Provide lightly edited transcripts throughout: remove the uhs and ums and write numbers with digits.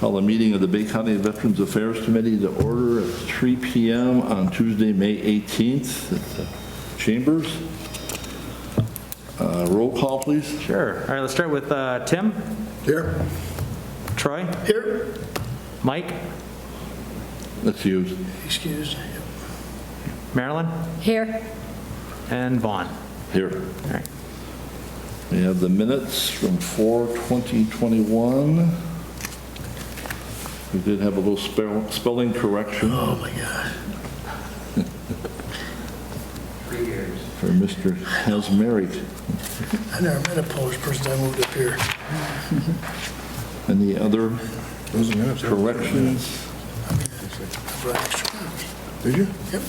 Call a meeting of the Bay County Veterans Affairs Committee to order at 3 p.m. on Tuesday, May 18th at the Chambers. Roll call, please. Sure. All right, let's start with Tim. Here. Troy. Here. Mike. Excused. Excused. Marilyn. Here. And Vaughn. Here. All right. We have the minutes from 4/20/21. We did have a little spelling correction. Oh my God. 3 years. For Mr. Hasmerich. I never met a Polish person I moved up here. Any other corrections? I brought extra. Did you? Yep.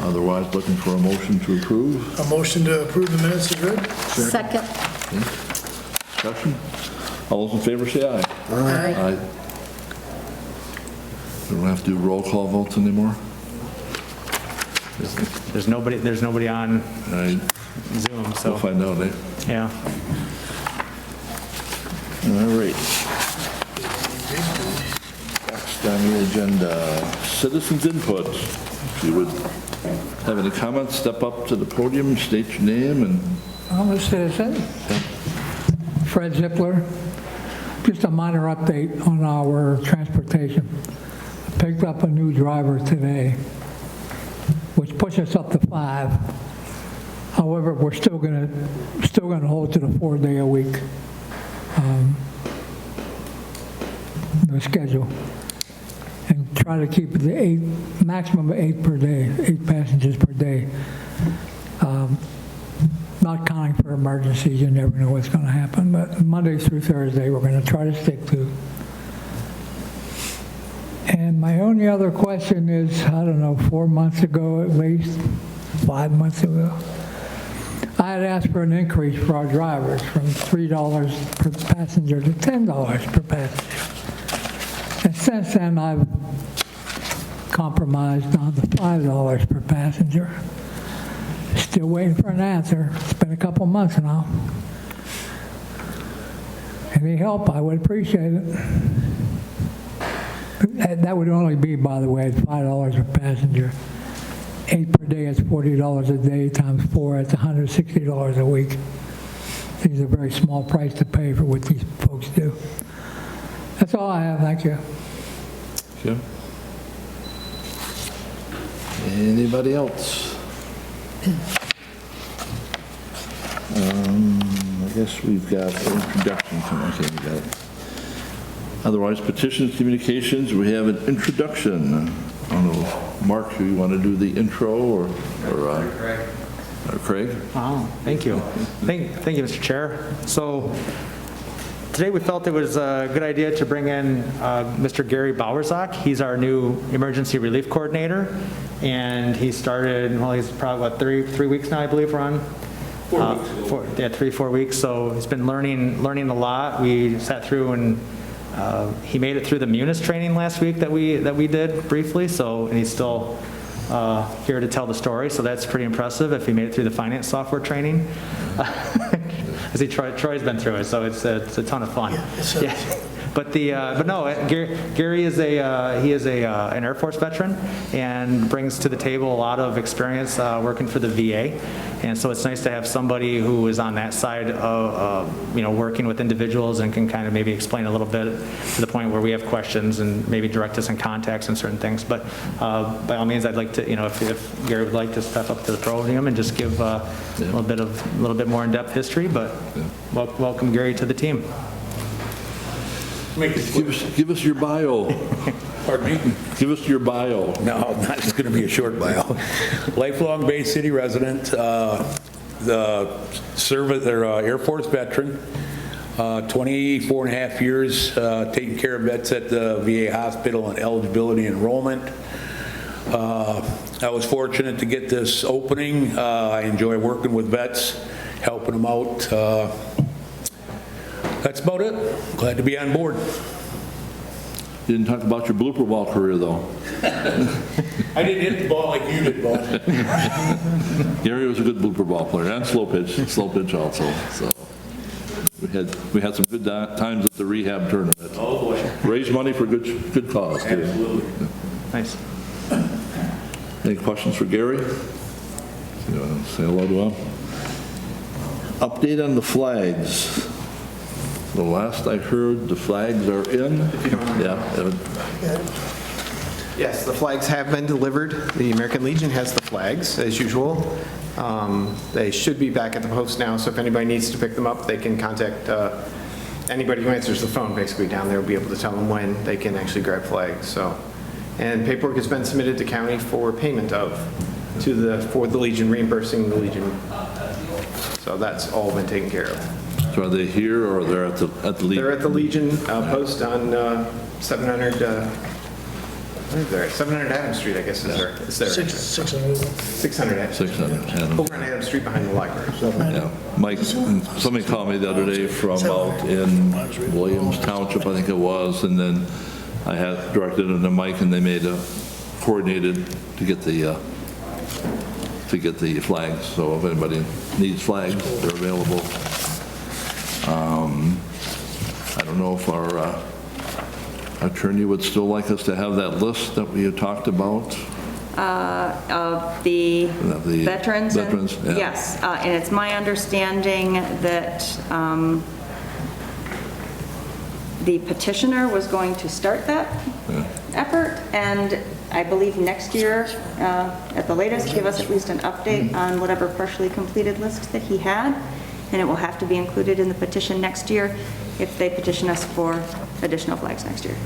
Otherwise, looking for a motion to approve. A motion to approve the minutes is read. Second. Discussion? All those in favor say aye. Aye. We don't have to do roll call votes anymore? There's nobody on Aye. Zoom, so We'll find out, eh? yeah. All right. Next on the agenda, citizens input. If you would have any comments, step up to the podium, state your name, and I'm a citizen. Fred Zippler. Just a minor update on our transportation. Picked up a new driver today, which pushes us up to 5. However, we're still gonna hold to the 4-day-a-week the schedule, and try to keep it the maximum of 8 per day, 8 passengers per day. Not counting for emergencies, you never know what's going to happen, but Monday through Thursday, we're going to try to stick to. And my only other question is, I don't know, 4 months ago at least, 5 months ago, I had asked for an increase for our drivers from $3 per passenger to $10 per passenger. And since then, I've compromised on the $5 per passenger. Still waiting for an answer. It's been a couple months now. Any help, I would appreciate it. That would only be, by the way, $5 per passenger. 8 per day is $40 a day, times 4, it's $160 a week. These are a very small price to pay for what these folks do. That's all I have, thank you. okay. Anybody else? I guess we've got an introduction. Okay, we got it. Otherwise, petitions, communications, we have an introduction. I don't know, Mark, do you want to do the intro or Craig? Wow, thank you. Thank you, Mr. Chair. So today we felt it was a good idea to bring in Mr. Gary Bowersock. He's our new emergency relief coordinator, and he started, well, he's probably, what, three weeks now, I believe, we're on? 4 weeks. 3-4 weeks. So he's been learning a lot. We sat through and he made it through the Munis training last week that we did briefly. So, and he's still here to tell the story. So that's pretty impressive if he made it through the finance software training. As Troy's been through it, so it's a ton of fun. Yeah. But no, Gary is an Air Force veteran and brings to the table a lot of experience working for the VA, and so it's nice to have somebody who is on that side of working with individuals and can kind of maybe explain a little bit to the point where we have questions and maybe direct us in contacts and certain things. But by all means, I'd like to, if Gary would like to step up to the podium and just give a little bit more in-depth history. But welcome Gary to the team. Give us your bio. Pardon me? Give us your bio. No, it's going to be a short bio. Lifelong Bay City resident, the Air Force veteran, 24 and a half years taking care of vets at the VA hospital and eligibility enrollment. I was fortunate to get this opening. I enjoy working with vets, helping them out. That's about it. Glad to be on board. Didn't talk about your blooper ball career, though. I didn't hit the ball like you did, ball. Gary was a good blooper ball player and slow pitch also. So We had some good times at the rehab tournament. Oh, boy. Raised money for good cause, too. Absolutely. Nice. Any questions for Gary? You want to say hello to him? Update on the flags. The last I heard, the flags are in. Yeah. Yes, the flags have been delivered. The American Legion has the flags, as usual. They should be back at the post now, so if anybody needs to pick them up, they can contact anybody who answers the phone, basically, down there will be able to tell them when they can actually grab flags, so. And paperwork has been submitted to county for payment for the Legion, reimbursing the Legion. So that's all been taken care of. So are they here or they're at the Legion? They're at the Legion post on 700, where is there? 700 Adams Street, I guess, is there. 600. 600 Adams. 600. Over on Adams Street behind the library. Yeah. Mike, somebody called me the other day from out in Williams Township, I think it was, and then I had directed them to Mike, and they made a coordinated to get the flags. So if anybody needs flags, they're available. I don't know if our attorney would still like us to have that list that we had talked about. Of the veterans? Veterans, yeah. Yes, and it's my understanding that the petitioner was going to start that effort, and I believe next year, at the latest, give us at least an update on whatever partially completed list that he had, and it will have to be included in the petition next year if they petition us for additional flags next year.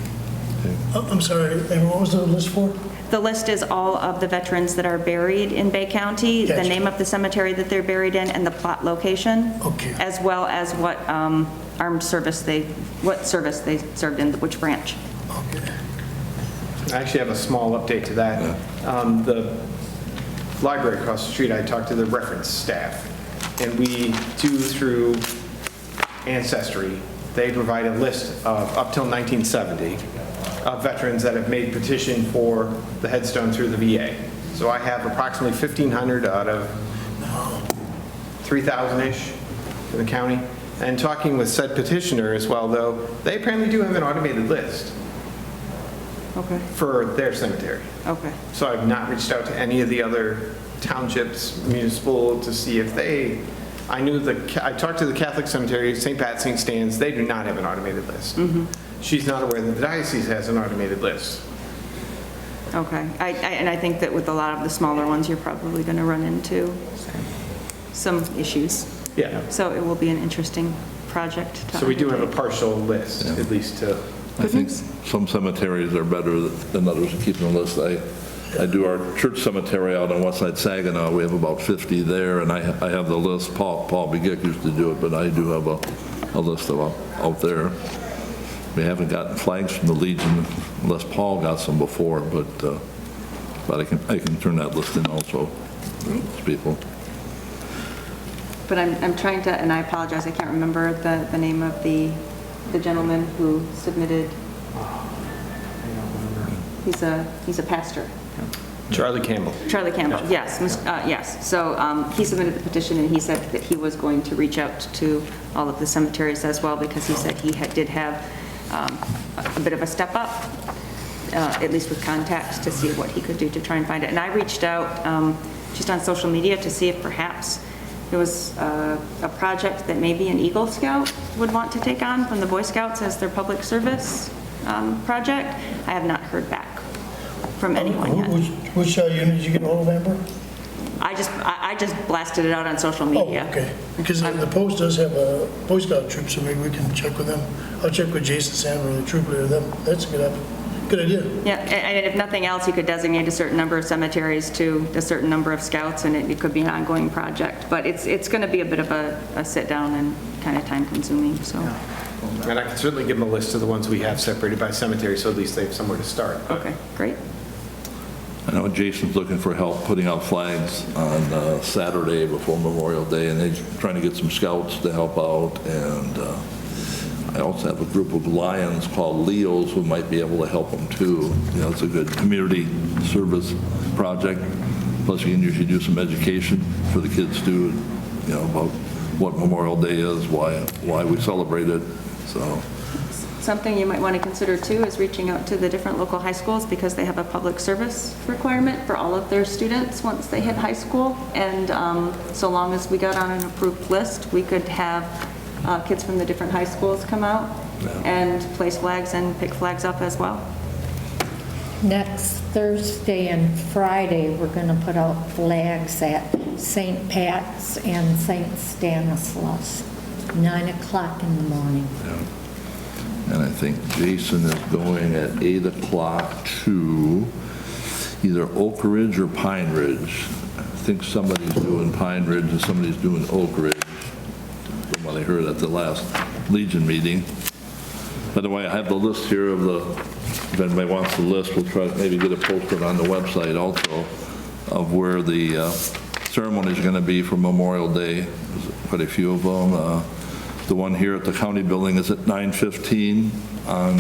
Oh, I'm sorry, and what was the list for? The list is all of the veterans that are buried in Bay County, the Gotcha. name of the cemetery that they're buried in, and the plot location. Okay. As well as what service they served in, which branch. Okay. I actually have a small update to that. The library across the street, I talked to the reference staff, and we do through Ancestry, they provide a list of up till 1970 of veterans that have made petition for the headstone through the VA. So I have approximately 1,500 out of 3,000-ish in the county. And talking with said petitioner as well, though, they apparently do have an automated list Okay, for their cemetery. okay. So I've not reached out to any of the other townships, municipal, to see if they, I talked to the Catholic cemetery, St. Pat, St. Stan's, they do not have an automated list. She's not aware that the diocese has an automated list. Okay, and I think that with a lot of the smaller ones, you're probably going to run into some issues. Yeah. So it will be an interesting project to So we do have a undertake. partial list, at least to, I think some cemeteries are better than others at keeping a list. I do our church cemetery out on West Side Saginaw. We have about 50 there, and I have the list. Paul Begic used to do it, but I do have a list of out there. We haven't gotten flags from the Legion unless Paul got some before, but I can turn that list in also to people. But I'm trying to, and I apologize, I can't remember the name of the gentleman who submitted. He's a pastor. Charlie Campbell. Charlie Campbell, yes, yes. So he submitted the petition, and he said that he was going to reach out to all of the cemeteries as well, because he said he did have a bit of a step up, at least with contacts, to see what he could do to try and find it. And I reached out just on social media to see if perhaps there was a project that maybe an Eagle Scout would want to take on from the Boy Scouts as their public service project. I have not heard back from anyone yet. Which unit did you get hold of, Amber? I just blasted it out on social media. Oh, okay. Because the post does have a Boy Scout troop, so maybe we can check with them. I'll check with Jason Sandler, the troop leader. That's a good idea. Yeah, and if nothing else, you could designate a certain number of cemeteries to a certain number of scouts, and it could be an ongoing project. But it's going to be a bit of a sit down and kind of time consuming, so. And I can certainly give them a list of the ones we have separated by cemetery, so at least they have somewhere to start. Okay, great. I know Jason's looking for help putting out flags on Saturday before Memorial Day, and they're trying to get some scouts to help out. And I also have a group of Lions called Leos who might be able to help them too. You know, it's a good community service project. Plus, you can usually do some education for the kids too, you know, about what Memorial Day is, why we celebrate it, so. Something you might want to consider too is reaching out to the different local high schools because they have a public service requirement for all of their students once they hit high school. And so long as we got on an approved list, we could have kids from the different high schools come out and place flags and pick flags up as well. Next Thursday and Friday, we're going to put out flags at St. Pat's and St. Stanislaus, 9 o'clock in the morning. And I think Jason is going at 8 o'clock to either Oak Ridge or Pine Ridge. I think somebody's doing Pine Ridge and somebody's doing Oak Ridge, from what I heard at the last Legion meeting. By the way, I have the list here of if anybody wants the list, we'll try to maybe get it posted on the website also of where the ceremony is going to be for Memorial Day. There's quite a few of them. The one here at the county building is at 9:15 on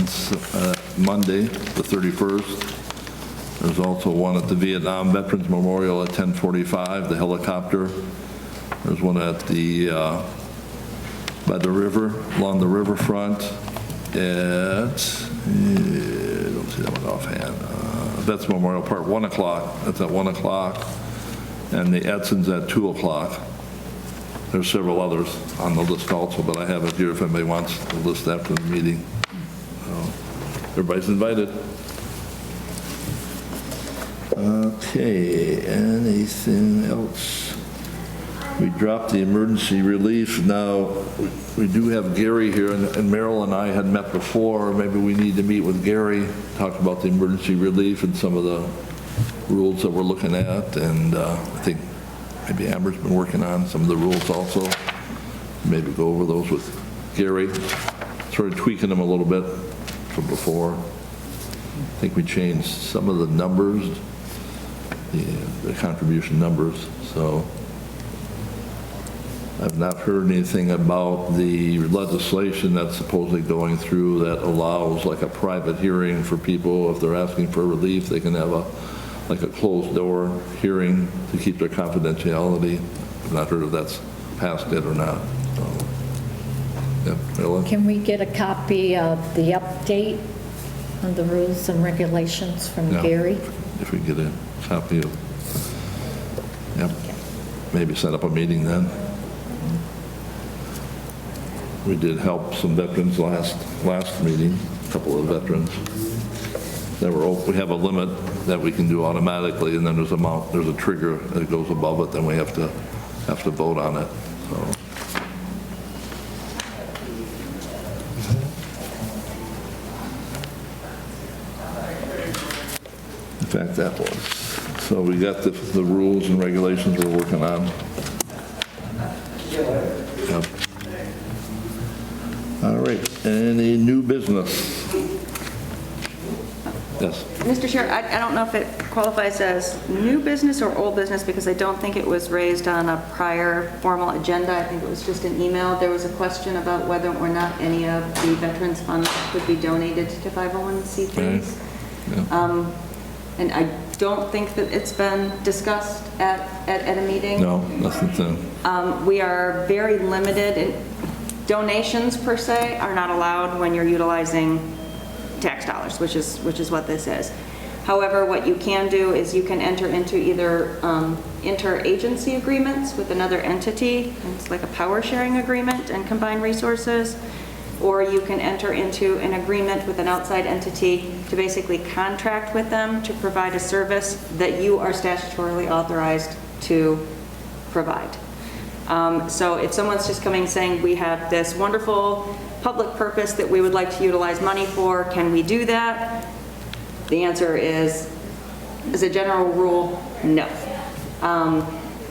Monday, the 31st. There's also one at the Vietnam Veterans Memorial at 10:45, the helicopter. There's one at by the river, along the riverfront at, I don't see that one offhand, Vets Memorial Park, 1 o'clock. That's at 1 o'clock. And the Edson's at 2 o'clock. There's several others on the list also, but I have it here if anybody wants the list after the meeting. So, everybody's invited. Okay, anything else? We dropped the emergency relief. Now, we do have Gary here, and Merrill and I had met before. Maybe we need to meet with Gary, talk about the emergency relief and some of the rules that we're looking at, and I think maybe Amber's been working on some of the rules also. Maybe go over those with Gary, sort of tweaking them a little bit from before. I think we changed some of the numbers, the contribution numbers, so. I've not heard anything about the legislation that's supposedly going through that allows like a private hearing for people. If they're asking for relief, they can have like a closed door hearing to keep their confidentiality. I've not heard if that's passed yet or not. So, yeah, Ellen? Can we get a copy of the update on the rules and regulations from Yeah, Gary? if we get a copy of, yep, maybe set up a meeting then. We did help some veterans last meeting, a couple of veterans. We have a limit that we can do automatically, and then there's a trigger that goes above it, then we have to vote on it. So. In fact, that was. So we got the rules and regulations we're working on. Yep. All right, any new business? Yes. Mr. Chair, I don't know if it qualifies as new business or old business because I don't think it was raised on a prior formal agenda. I think it was just an email. There was a question about whether or not any of the veterans funds could be donated to 501c3s. Right. Yeah. And I don't think that it's been discussed at a meeting. No, nothing. We are very limited in donations per se are not allowed when you're utilizing tax dollars, which is what this is. However, what you can do is you can enter into either interagency agreements with another entity, it's like a power sharing agreement and combine resources, or you can enter into an agreement with an outside entity to basically contract with them to provide a service that you are statutorily authorized to provide. So if someone's just coming saying, we have this wonderful public purpose that we would like to utilize money for, can we do that? The answer is, as a general rule, no.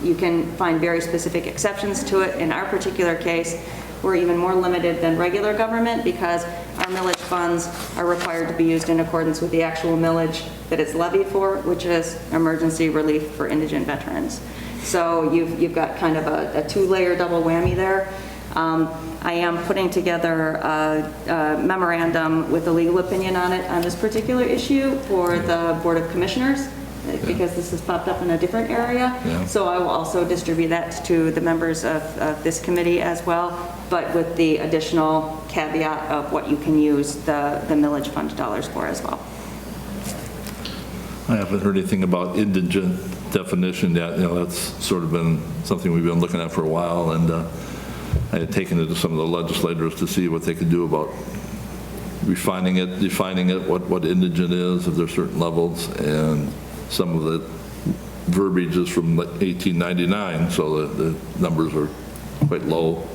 You can find very specific exceptions to it. In our particular case, we're even more limited than regular government because our millage funds are required to be used in accordance with the actual millage that it's levied for, which is emergency relief for indigent veterans. So you've got kind of a two-layer double whammy there. I am putting together a memorandum with a legal opinion on it on this particular issue for the Board of Commissioners because this has popped up in a different area. Yeah. So I will also distribute that to the members of this committee as well, but with the additional caveat of what you can use the millage fund dollars for as well. I haven't heard anything about indigent definition yet. That's sort of been something we've been looking at for a while, and I had taken it to some of the legislators to see what they could do about refining it, defining it, what indigent is, if there's certain levels, and some of the verbiage is from 1899, so the numbers are quite low.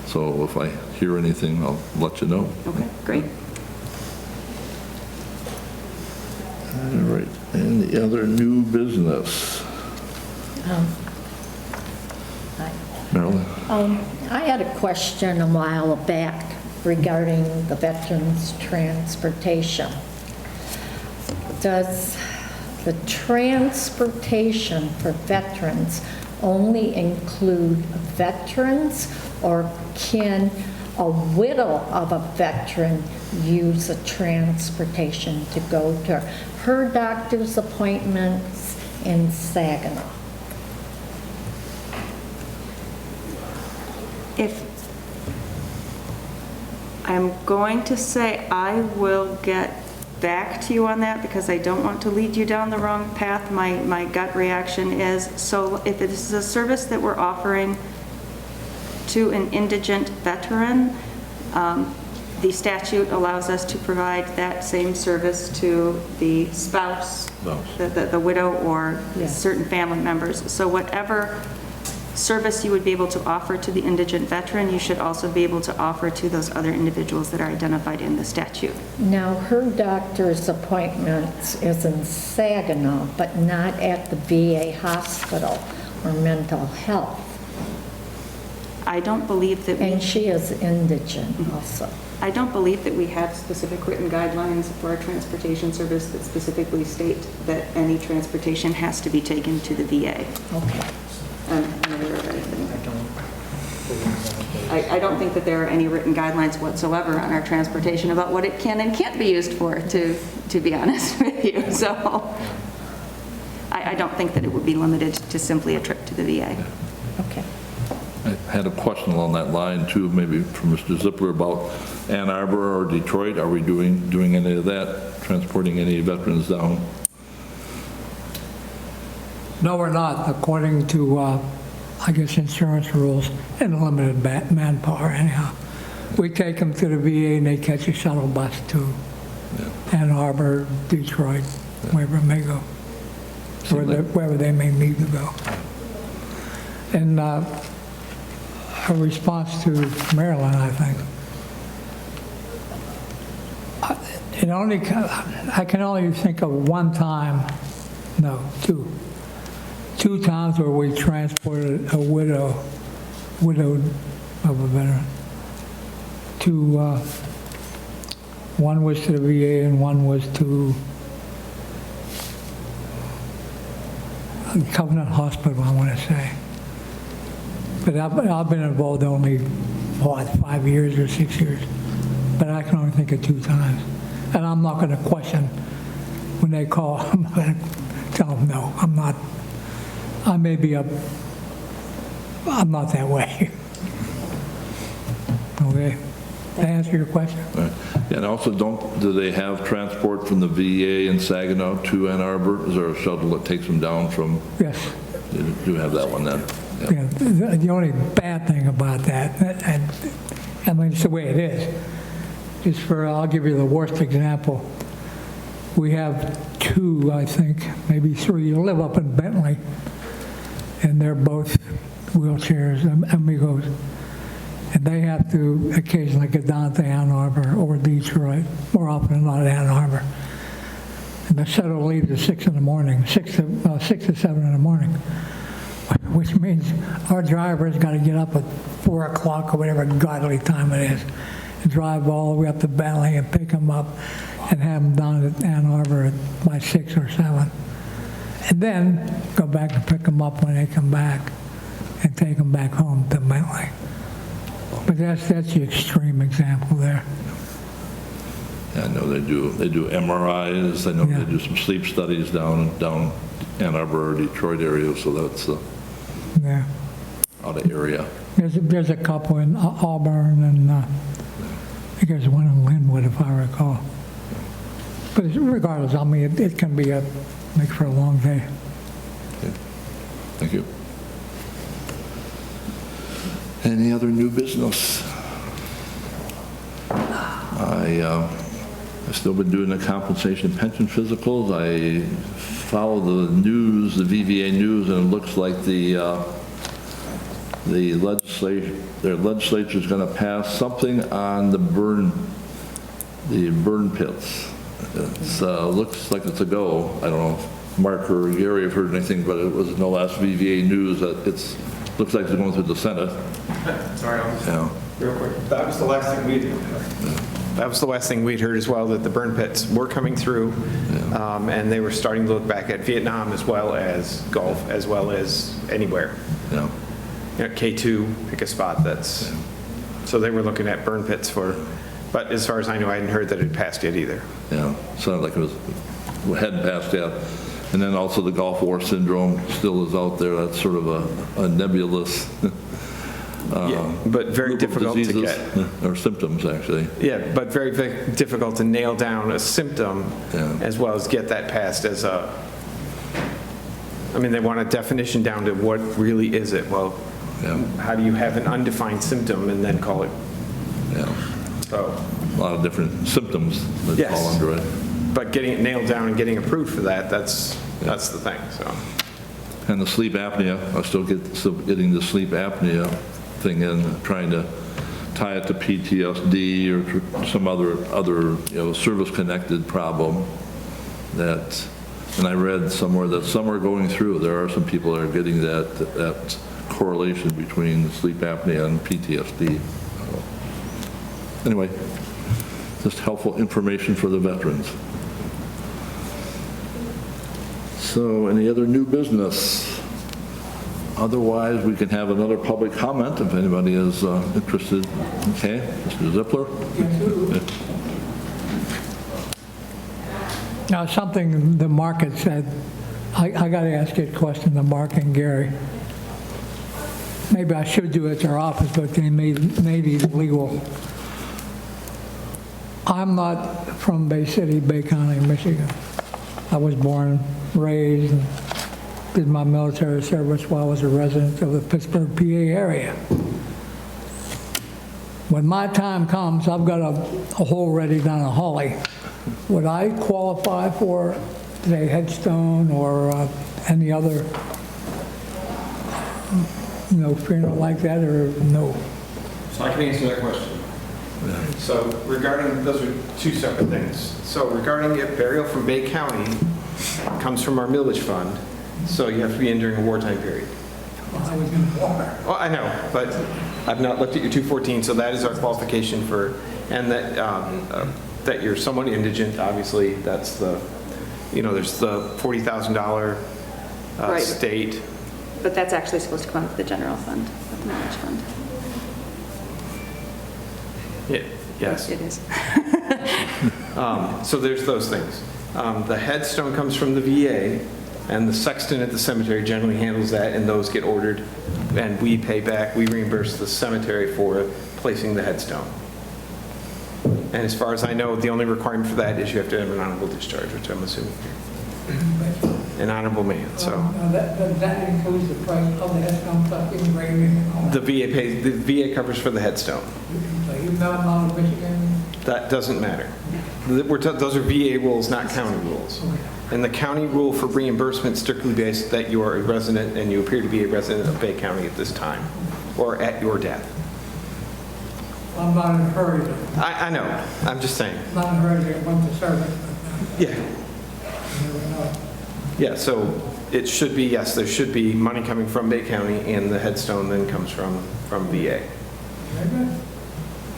So if I hear anything, I'll let you know. Okay, great. All right, and the other new business. Marilyn? I had a question a while back regarding the veterans' transportation. Does the transportation for veterans only include veterans, or can a widow of a veteran use a transportation to go to her doctor's appointments in Saginaw? If, I'm going to say I will get back to you on that because I don't want to lead you down the wrong path. My gut reaction is, so if it is a service that we're offering to an indigent veteran, the statute allows us to provide that same service to the spouse, the widow, or certain family members. So whatever service you would be able to offer to the indigent veteran, you should also be able to offer to those other individuals that are identified in the statute. Now, her doctor's appointments is in Saginaw, but not at the VA hospital or mental health. I don't believe that And she is indigent also. I don't believe that we have specific written guidelines for our transportation service that specifically state that any transportation has to be taken to the VA. Okay. I'm not aware of anything. I don't think that there are any written guidelines whatsoever on our transportation about what it can and can't be used for, to be honest with you. So I don't think that it would be limited to simply a trip to the VA. Okay. I had a question along that line too, maybe from Mr. Zippler, about Ann Arbor or Detroit. Are we doing any of that, transporting any veterans down? No, we're not, according to, I guess, insurance rules and limited manpower anyhow. We take them to the VA and they catch a shuttle bus to Ann Arbor, Detroit, wherever it may go, wherever they may need to go. And a response to Marilyn, I think. I can only think of one time, no, two times where we transported a widowed of a veteran to, one was to the VA and one was to Covenant Hospital, I want to say. But I've been involved only, 5 years or 6 years, but I can only think of 2 times. And I'm not going to question when they call. I'm not going to tell them, no, I'm not. I may be I'm not that way. Okay, to answer your question. Right. And also, do they have transport from the VA in Saginaw to Ann Arbor? Is there a shuttle that takes them down from? Yes. You do have that one then? Yep. Yeah, the only bad thing about that, and I mean, it's the way it is I'll give you the worst example. We have 2, I think, maybe 3, you live up in Bentley, and they're both wheelchairs, amigos, and they have to occasionally get down to Ann Arbor or Detroit, more often than not Ann Arbor. And the shuttle leaves at 6 in the morning, 6 to 7 in the morning, which means our driver's got to get up at 4 o'clock or whatever godly time it is, and drive all the way up to Bentley and pick them up and have them down at Ann Arbor by 6 or 7. And then go back and pick them up when they come back and take them back home to Bentley. But that's the extreme example there. I know they do MRIs, I know Yeah. they do some sleep studies down Ann Arbor, Detroit area, so that's Yeah. out of area. There's a couple in Auburn and I think there's one in Linwood, if I recall. But regardless, I mean, it can be make for a long day. Thank you. Any other new business? I've still been doing the compensation pension physicals. I follow the news, the VVA news, and it looks like their legislature is going to pass something on the burn pits. It looks like it's a go. I don't know if Mark or Gary have heard anything, but it was in the last VVA news that looks like it's going through the Senate. Sorry, Yeah. real quick. That was the last thing we'd heard as well, that the burn pits were coming through, and they were starting to look back at Vietnam as well as Gulf, as well as anywhere. Yeah. You know, K2, pick a spot that's, so they were looking at burn pits but as far as I know, I hadn't heard that it passed yet either. Yeah, sounded like it hadn't passed yet. And then also the Gulf War syndrome still is out there. That's sort of a nebulous Yeah, but very group of difficult to diseases, get. or symptoms, actually. Yeah, but very, very difficult to nail down a symptom Yeah. as well as get that passed as I mean, they want a definition down to what really is it. Well, Yeah. how do you have an undefined symptom and then call it? Yeah, So, a lot of different symptoms that Yes. fall under it. but getting it nailed down and getting approved for that, that's the thing, so. And the sleep apnea, I'm still getting the sleep apnea thing in, trying to tie it to PTSD or to some other service-connected problem that, and I read somewhere that some are going through, there are some people that are getting that correlation between sleep apnea and PTSD. Anyway, just helpful information for the veterans. So any other new business? Otherwise, we can have another public comment if anybody is interested. Okay, Mr. Zippler? Now, something the Mark had said, I got to ask you a question to Mark and Gary. Maybe I should do it at their office, but they may be legal. I'm not from Bay City, Bay County, Michigan. I was born, raised, and did my military service while I was a resident of the Pittsburgh, PA area. When my time comes, I've got a hole ready down in Holly. Would I qualify for, say, headstone or any other, funeral like that, or no? So I can answer that question. So regarding, those are two separate things. So regarding if burial from Bay County comes from our millage fund, so you have to be in during a wartime period. I was in the water. Well, I know, but I've not looked at your 214, so that is our qualification for, and that you're somewhat indigent, obviously, that's the, there's the $40,000 Right. state. But that's actually supposed to come out of the general fund, of the millage fund. Yeah, yes. It is. So there's those things. The headstone comes from the VA, and the sexton at the cemetery generally handles that, and those get ordered, and we pay back, we reimburse the cemetery for placing the headstone. And as far as I know, the only requirement for that is you have to have an honorable discharge, which I'm assuming. An honorable man, so. That includes the price of the headstone plus engraving and all that? The VA covers for the headstone. So you've not out of Michigan? That doesn't matter. Those are VA rules, not county rules. And the county rule for reimbursement strictly based that you are a resident and you appear to be a resident of Bay County at this time, or at your death. I'm not in a hurry, I know, I'm just saying. not in a hurry to want to serve it, Yeah. but you never know. Yeah, so it should be, yes, there should be money coming from Bay County, and the headstone then comes from VA. Very good.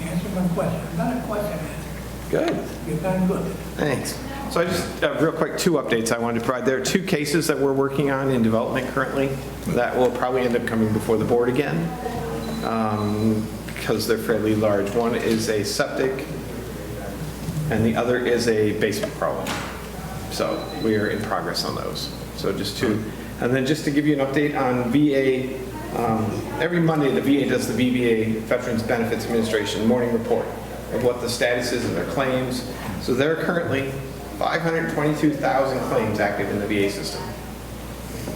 Answer my question. I got a question answered. Good. You've done good. Thanks. So I just, real quick, two updates I wanted to provide. There are two cases that we're working on in development currently that will probably end up coming before the board again because they're fairly large. One is a septic and the other is a basement problem. So we are in progress on those. So just two. And then just to give you an update on VA, every Monday the VA does the VBA, Veterans Benefits Administration, morning report of what the status is of their claims. So there are currently 522,000 claims active in the VA system.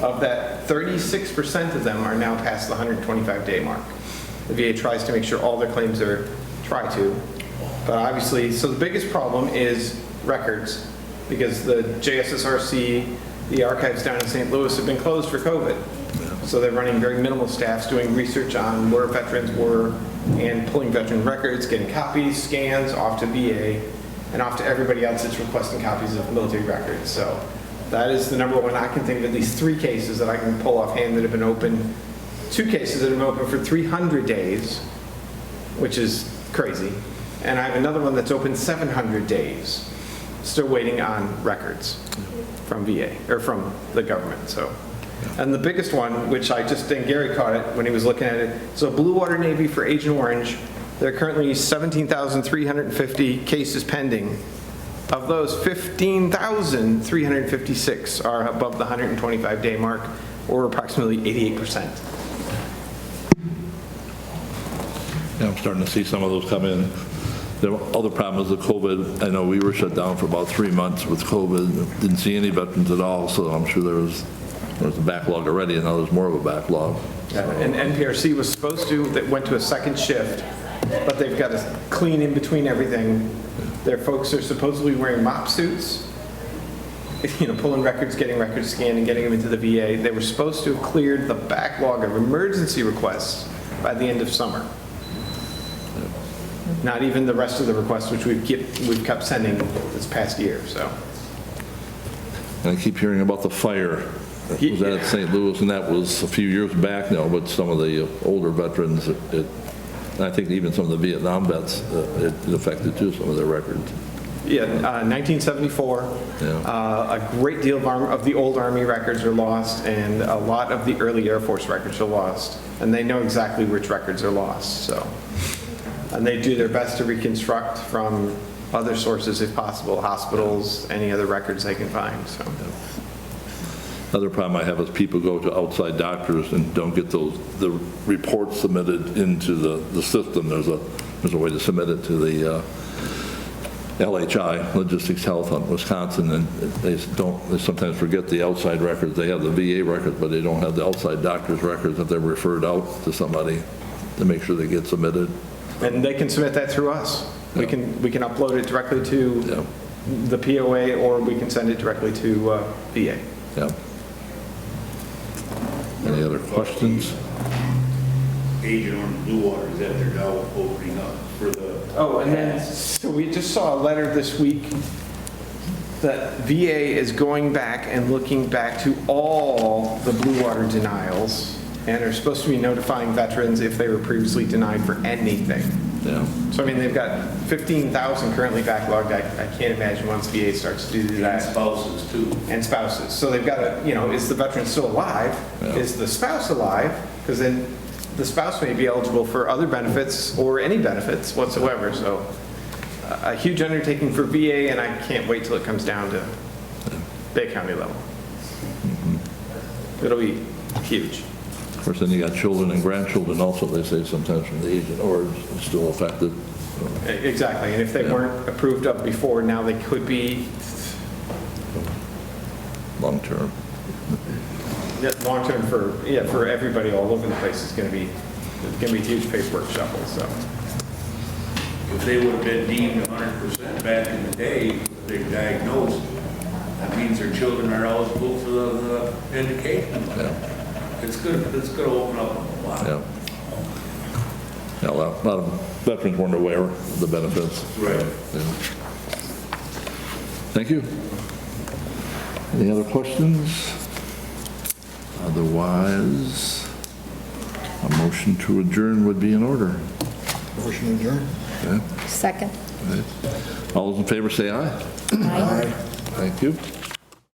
Of that, 36% of them are now past the 125-day mark. The VA tries to make sure all their claims are but obviously, so the biggest problem is records, because the JSSRC, the archives down in St. Louis have been closed for COVID. So they're running very minimal staffs doing research on where veterans were and pulling veteran records, getting copies, scans off to VA and off to everybody else that's requesting copies of military records. So that is the number one. I can think of at least 3 cases that I can pull offhand that have been open, 2 cases that have been open for 300 days, which is crazy. And I have another one that's open 700 days, still waiting on records from VA, or from the government, so. And the biggest one, which I just think Gary caught it when he was looking at it, so Blue Water Navy for Agent Orange, there are currently 17,350 cases pending. Of those, 15,356 are above the 125-day mark, or approximately 88%. Yeah, I'm starting to see some of those come in. The other problem is the COVID. I know we were shut down for about 3 months with COVID. Didn't see any veterans at all, so I'm sure there was a backlog already, and now there's more of a backlog. Yeah, and NPRC was supposed to, that went to a second shift, but they've got to clean in between everything. Their folks are supposedly wearing mop suits, pulling records, getting records scanned, and getting them into the VA. They were supposed to have cleared the backlog of emergency requests by the end of summer. Not even the rest of the requests, which we've kept sending this past year, so. And I keep hearing about the fire. Was that at St. Louis? And that was a few years back now, but some of the older veterans, I think even some of the Vietnam vets, it affected too, some of their records. Yeah, 1974, a great deal of the old Army records are lost, and a lot of the early Air Force records are lost, and they know exactly which records are lost, so. And they do their best to reconstruct from other sources if possible, hospitals, any other records they can find, so. Another problem I have is people go to outside doctors and don't get the reports submitted into the system. There's a way to submit it to the LHI, Logistics Health on Wisconsin, and they sometimes forget the outside records. They have the VA records, but they don't have the outside doctor's records that they're referred out to somebody to make sure they get submitted. And they can submit that through us. We can upload it directly to the POA, or we can send it directly to VA. Yeah. Any other questions? Agent on Blue Water is that they're now opening up for the. Oh, and then, so we just saw a letter this week that VA is going back and looking back to all the Blue Water denials and are supposed to be notifying veterans if they were previously denied for anything. Yeah. So, I mean, they've got 15,000 currently backlogged. I can't imagine once VA starts to do that. And spouses too. And spouses. So they've got to, is the veteran still alive? Yeah. Is the spouse alive? Because then the spouse may be eligible for other benefits or any benefits whatsoever. So a huge undertaking for VA, and I can't wait till it comes down to Bay County level. It'll be huge. Of course, then you got children and grandchildren also, they say sometimes from the agent, or it's still affected. Exactly, and if they weren't approved of before, now they could be. Long-term. Yeah, long-term for everybody all over the place is going to be a huge paperwork shuffle, so. If they would have been deemed 100% back in the day, if they're diagnosed, that means their children are eligible for the education. Yeah. It's going to open up a lot. Yeah. Yeah, a lot of veterans weren't aware of the benefits. Right. Yeah. Thank you. Any other questions? Otherwise, a motion to adjourn would be in order. Motion adjourned. Okay. Second. All those in favor say aye. Aye. Thank you.